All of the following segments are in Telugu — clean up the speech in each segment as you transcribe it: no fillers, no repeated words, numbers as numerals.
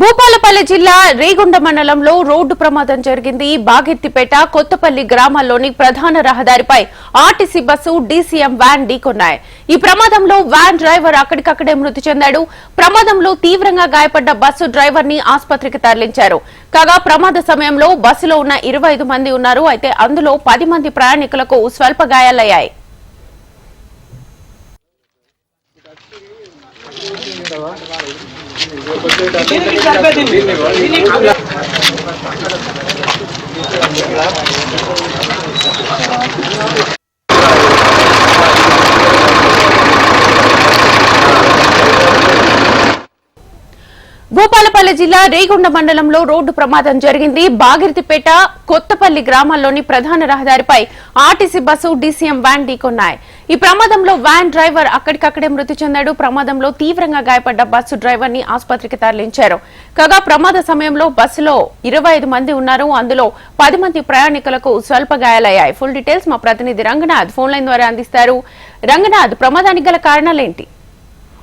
భూపాలపల్లి జిల్లా రేగొండ మండలంలో రోడ్డు ప్రమాదం జరిగింది. బాగిర్తిపేట కొత్తపల్లి గ్రామాల్లోని ప్రధాన రహదారిపై ఆర్టీసీ బస్సు డీసీఎం వ్యాన్ ఢీకొన్నాయి. ఈ ప్రమాదంలో వ్యాన్ డ్రైవర్ అక్కడికక్కడే మృతి చెందాడు. ప్రమాదంలో తీవ్రంగా గాయపడ్డ బస్సు డ్రైవర్ ని ఆసుపత్రికి తరలించారు. కాగా ప్రమాద సమయంలో బస్సులో ఉన్న 25 మంది ఉన్నారు. అయితే అందులో 10 మంది ప్రయాణికులకు స్వల్ప గాయాలయ్యాయి. భూపాలపల్లి జిల్లా రేగొండ మండలంలో రోడ్డు ప్రమాదం జరిగింది. బాగిర్తిపేట కొత్తపల్లి గ్రామాల్లోని ప్రధాన రహదారిపై ఆర్టీసీ బస్సు డీసీఎం వ్యాన్ ఢీకొన్నాయి. ఈ ప్రమాదంలో వ్యాన్ డ్రైవర్ అక్కడికక్కడే మృతి చెందాడు. ప్రమాదంలో తీవ్రంగా గాయపడ్డ బస్సు డ్రైవర్ ని ఆసుపత్రికి తరలించారు. కాగా ప్రమాద సమయంలో బస్సులో 25 మంది ఉన్నారు. అందులో 10 మంది ప్రయాణికులకు స్వల్ప గాయాలయ్యాయి. ఫుల్ డీటెయిల్స్ మా ప్రతినిధి రంగనాథ్ ఫోన్ లైన్ ద్వారా అందిస్తారు. రంగనాథ్, ప్రమాదానికి గల కారణాలేంటి?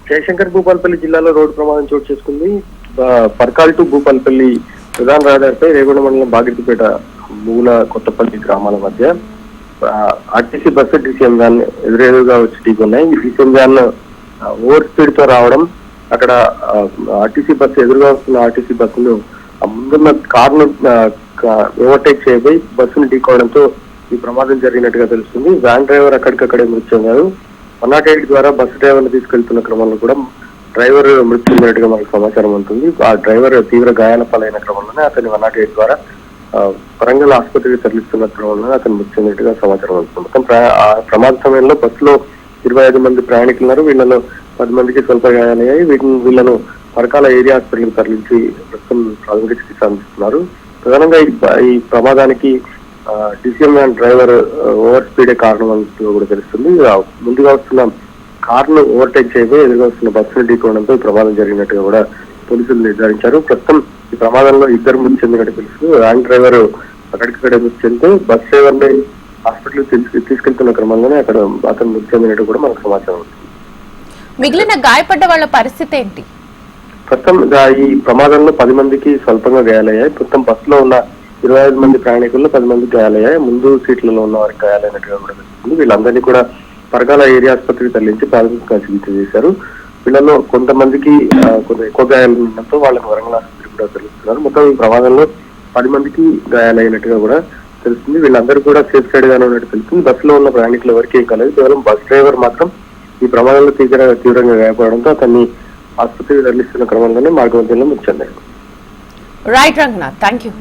జయశంకర్ భూపాలపల్లి జిల్లాలో రోడ్డు ప్రమాదం చోటు చేసుకుంది. పర్కాల్ టు భూపాలపల్లి ప్రధాన రహదారిపై రేగొండ మండలం బాగిర్తిపేట మూల కొత్తపల్లి గ్రామాల మధ్య ఆర్టీసీ బస్సు డీసీఎం వ్యాన్ ఎదురెదురుగా వచ్చి ఢీకొన్నాయి. ఈ డీసీఎం వ్యాన్ ఓవర్ స్పీడ్ తో రావడం, అక్కడ ఆర్టీసీ బస్సు ఎదురుగా వస్తున్న ఆర్టీసీ బస్సును ముందున్న కారును ఓవర్టేక్ చేయబోయి బస్సును ఢీకోవడంతో ఈ ప్రమాదం జరిగినట్టుగా తెలుస్తుంది. వ్యాన్ డ్రైవర్ అక్కడికక్కడే మృతి చెందారు. 108 ద్వారా బస్సు డ్రైవర్ ని తీసుకెళ్తున్న క్రమంలో కూడా డ్రైవర్ మృతి చెందినట్టుగా మనకు సమాచారం ఉంటుంది. ఆ డ్రైవర్ తీవ్ర గాయాల పాలైన క్రమంలోనే అతన్ని 108 ద్వారా వరంగల్ ఆసుపత్రికి తరలిస్తున్న క్రమంలోనే అతను మృతి చెందినట్టుగా సమాచారం ఉంటుంది. మొత్తం ప్రమాద సమయంలో బస్సులో 25 మంది ప్రయాణికులు ఉన్నారు. వీళ్ళలో 10 మందికి స్వల్ప గాయాలయ్యాయి. వీళ్ళను పరకాల ఏరియా హాస్పిటల్కి తరలించి ప్రస్తుతం ప్రాథమిక చికిత్స అందిస్తున్నారు. ప్రధానంగా ఈ ప్రమాదానికి డీసీఎం వ్యాన్ డ్రైవర్ ఓవర్ స్పీడే కారణం అంటూ కూడా తెలుస్తుంది. ముందుగా వస్తున్న కారును ఓవర్టేక్ చేయబోయి ఎదురుగా వస్తున్న బస్సును ఢీకోవడంతో ఈ ప్రమాదం జరిగినట్టుగా కూడా పోలీసులు నిర్ధారించారు. ప్రస్తుతం ఈ ప్రమాదంలో 2 మృతి చెందినట్టు తెలుసు. వ్యాన్ డ్రైవర్ అక్కడికక్కడే మృతి చెందితే బస్ డ్రైవర్ ని హాస్పిటల్ తీసుకెళ్తున్న క్రమంలోనే అక్కడ అతను మృతి చెందినట్టు కూడా మనకు సమాచారం ఉంది. మిగిలిన గాయపడ్డ వాళ్ళ పరిస్థితి ఏంటి? ప్రస్తుతం ఈ ప్రమాదంలో 10 మందికి స్వల్పంగా గాయాలయ్యాయి. ప్రస్తుతం బస్సులో ఉన్న 25 మంది ప్రయాణికుల్లో 10 మంది గాయాలయ్యాయి. ముందు సీట్లలో ఉన్న వారికి గాయాలైనట్టుగా కూడా తెలుస్తుంది. వీళ్ళందరినీ కూడా పరకాల ఏరియా ఆసుపత్రికి తరలించి ప్రాథమికంగా చికిత్స చేశారు. వీళ్ళలో కొంతమందికి కొంత ఎక్కువ గాయాలు ఉండడంతో వాళ్ళని వరంగల్ ఆసుపత్రికి కూడా తరలిస్తున్నారు. మొత్తం ఈ ప్రమాదంలో 10 మందికి గాయాలైనట్టుగా కూడా తెలుస్తుంది. వీళ్ళందరూ కూడా సేఫ్ సైడ్ గానే ఉన్నట్టు తెలుస్తుంది. బస్సులో ఉన్న ప్రయాణికులు ఎవరికి ఏం కాలేదు. కేవలం బస్ డ్రైవర్ మాత్రం ఈ ప్రమాదంలో తీవ్రంగా గాయపడడంతో అతన్ని ఆసుపత్రికి తరలిస్తున్న క్రమంలోనే మార్గమధ్యంలో మృతి చెందాడు. Right Ranganath, thank you.